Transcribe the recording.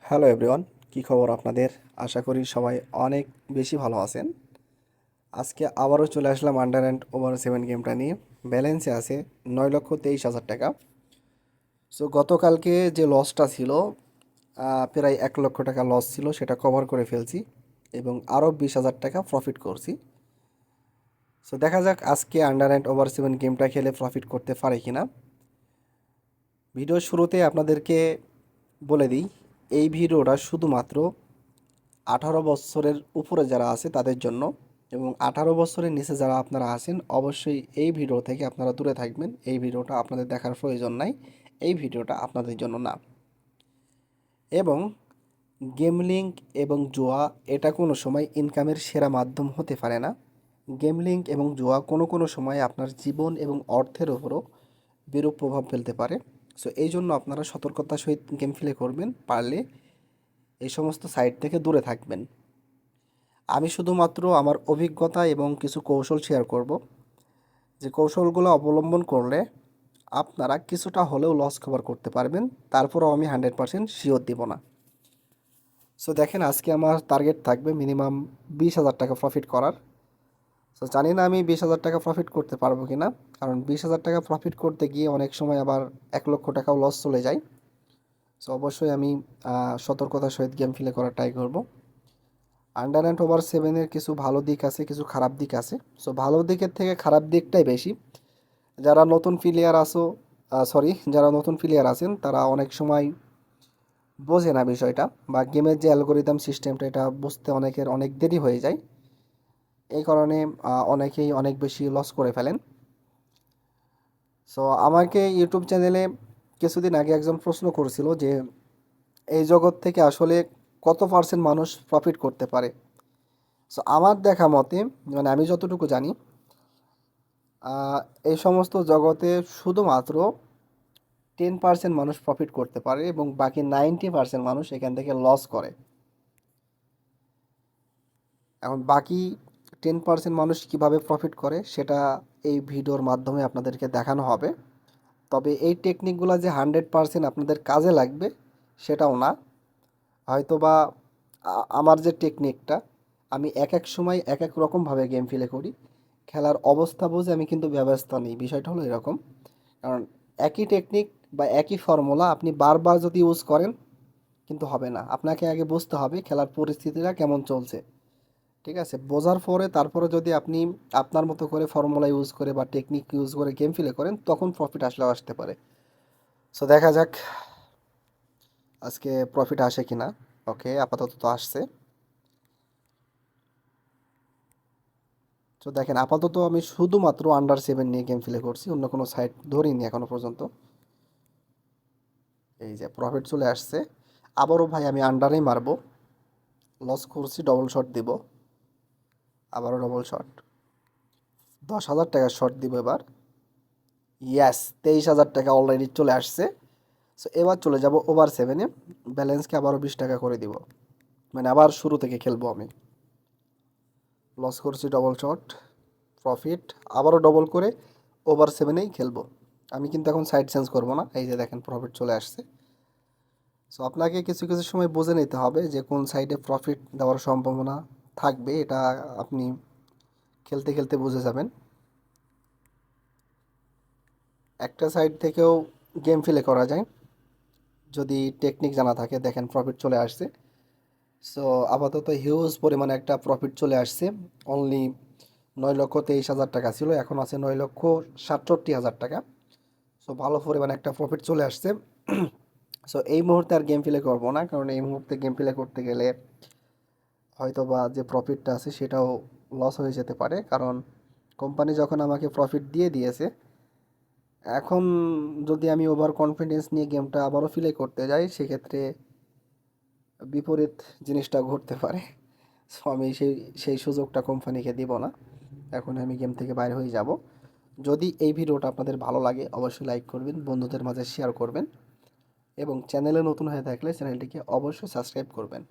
Hello everyone, কী খবর আপনাদের? আশা করি সবাই অনেক বেশি ভালো আছেন। আজকে আবারও চলে আসলাম আন্ডার অ্যান্ড ওভার 7 গেমটা নিয়ে। ব্যালেন্সে আছে 9,23,000 টাকা। সো গতকালকে যে লসটা ছিল, প্রায় 1 লক্ষ টাকা লস ছিল, সেটা কভার করে ফেলছি এবং আরও 20,000 টাকা প্রফিট করছি। সো দেখা যাক আজকে আন্ডার অ্যান্ড ওভার 7 গেমটা খেলে প্রফিট করতে পারে কিনা। ভিডিওর শুরুতে আপনাদেরকে বলে দিই, এই ভিডিওটা শুধুমাত্র 18 বছরের উপরে যারা আছে তাদের জন্য, এবং 18 বছরের নিচে যারা আপনারা আছেন অবশ্যই এই ভিডিও থেকে আপনারা দূরে থাকবেন। এই ভিডিওটা আপনাদের দেখার প্রয়োজন নাই, এই ভিডিওটা আপনাদের জন্য না। এবং গেমলিং এবং জুয়া এটা কোনো সময় ইনকামের সেরা মাধ্যম হতে পারে না। গেমলিং এবং জুয়া কোনো কোনো সময় আপনার জীবন এবং অর্থের উপরও বিরূপ প্রভাব ফেলতে পারে। সো এই জন্য আপনারা সতর্কতার সহিত গেম প্লে করবেন, পারলে এই সমস্ত সাইট থেকে দূরে থাকবেন। আমি শুধুমাত্র আমার অভিজ্ঞতা এবং কিছু কৌশল শেয়ার করব, যে কৌশলগুলো অবলম্বন করলে আপনারা কিছুটা হলেও লস কভার করতে পারবেন। তারপরেও আমি 100% শিওর দিব না। সো দেখেন, আজকে আমার টার্গেট থাকবে মিনিমাম 20,000 টাকা প্রফিট করার। সো জানি না আমি 20,000 টাকা প্রফিট করতে পারবো কি না, কারণ 20,000 টাকা প্রফিট করতে গিয়ে অনেক সময় আবার 1 লক্ষ টাকাও লস চলে যায়। সো অবশ্যই আমি সতর্কতার সহিত গেম প্লে করার ট্রাই করব। আন্ডার অ্যান্ড ওভার 7-এর কিছু ভালো দিক আছে, কিছু খারাপ দিক আছে। সো ভালো দিকের থেকে খারাপ দিকটাই বেশি। যারা নতুন প্লেয়ার আসো যারা নতুন প্লেয়ার আছেন তারা অনেক সময় বোঝে না বিষয়টা, বা গেমের যে অ্যালগোরিদম সিস্টেমটা এটা বুঝতে অনেকের অনেক দেরি হয়ে যায়। এই কারণে অনেকেই অনেক বেশি লস করে ফেলেন। সো আমাকে ইউটিউব চ্যানেলে কিছুদিন আগে একজন প্রশ্ন করেছিল যে এই জগৎ থেকে আসলে কত পার্সেন্ট মানুষ প্রফিট করতে পারে। সো আমার দেখা মতে, মানে আমি যতটুকু জানি, আহ, এই সমস্ত জগতে শুধুমাত্র 10% মানুষ প্রফিট করতে পারে এবং বাকি 90% মানুষ এখান থেকে লস করে। এখন বাকি 10% মানুষ কিভাবে প্রফিট করে সেটা এই ভিডিওর মাধ্যমে আপনাদেরকে দেখানো হবে। তবে এই টেকনিকগুলো যে 100% আপনাদের কাজে লাগবে সেটাও না। হয়তোবা আমার যে টেকনিকটা, আমি এক এক সময় এক এক রকমভাবে গেম প্লে করি, খেলার অবস্থা বুঝে আমি কিন্তু ব্যবস্থা নিই। বিষয়টা হলো এরকম, কারণ একই টেকনিক বা একই ফর্মুলা আপনি বারবার যদি ইউজ করেন কিন্তু হবে না। আপনাকে আগে বুঝতে হবে খেলার পরিস্থিতিটা কেমন চলছে, ঠিক আছে? বোঝার পরে তারপরে যদি আপনি আপনার মতো করে ফর্মুলা ইউজ করে বা টেকনিক ইউজ করে গেম প্লে করেন, তখন প্রফিট আসলেও আসতে পারে। সো দেখা যাক আজকে প্রফিট আসে কি না। ওকে, আপাতত তো আসছে। তো দেখেন, আপাতত আমি শুধুমাত্র আন্ডার 7 নিয়ে গেম প্লে করছি, অন্য কোনো সাইট ধরিনি এখনো পর্যন্ত। এই যে প্রফিট চলে আসছে। আবারও ভাই আমি আন্ডারেই মারবো। লস করছি, ডবল শট দিব। আবারও ডবল শট, 10,000 টাকার শট দিব এবার। ইয়াস, 23,000 টাকা অলরেডি চলে আসছে। সো এবার চলে যাব ওভার 7-এ। ব্যালেন্সকে আবারও 20 টাকা করে দিব, মানে আবার শুরু থেকে খেলবো আমি। লস করছি, ডবল শট, প্রফিট, আবারও ডবল করে ওভার 7-এই খেলবো। আমি কিন্তু এখন সাইড চেঞ্জ করবো না। এই যে দেখেন প্রফিট চলে আসছে। সো আপনাকে কিছু কিছু সময় বুঝে নিতে হবে যে কোন সাইডে প্রফিট দেওয়ার সম্ভাবনা থাকবে। এটা আপনি খেলতে খেলতে বুঝে যাবেন। একটা সাইড থেকেও গেম প্লে করা যায় যদি টেকনিক জানা থাকে। দেখেন প্রফিট চলে আসছে। সো আপাতত হিউজ পরিমাণে একটা প্রফিট চলে আসছে। অনলি 9,23,000 টাকা ছিল, এখন আছে 9,67,000 টাকা। সো ভালো পরিমাণে একটা প্রফিট চলে আসছে। সো এই মুহূর্তে আর গেম প্লে করবো না, কারণ এই মুহূর্তে গেম প্লে করতে গেলে হয়তো বা যে প্রফিটটা আছে সেটাও লস হয়ে যেতে পারে, কারণ কোম্পানি যখন আমাকে প্রফিট দিয়ে দিয়েছে, এখন যদি আমি ওভার কনফিডেন্স নিয়ে গেমটা আবারও প্লে করতে যাই সেক্ষেত্রে বিপরীত জিনিসটা ঘটতে পারে। সো আমি সেই সুযোগটা কোম্পানিকে দিব না। এখন আমি গেম থেকে বাইরে হয়ে যাব। যদি এই ভিডিওটা আপনাদের ভালো লাগে অবশ্যই লাইক করবেন, বন্ধুদের মাঝে শেয়ার করবেন এবং চ্যানেলে নতুন হয়ে থাকলে চ্যানেলটিকে অবশ্যই সাবস্ক্রাইব করবেন।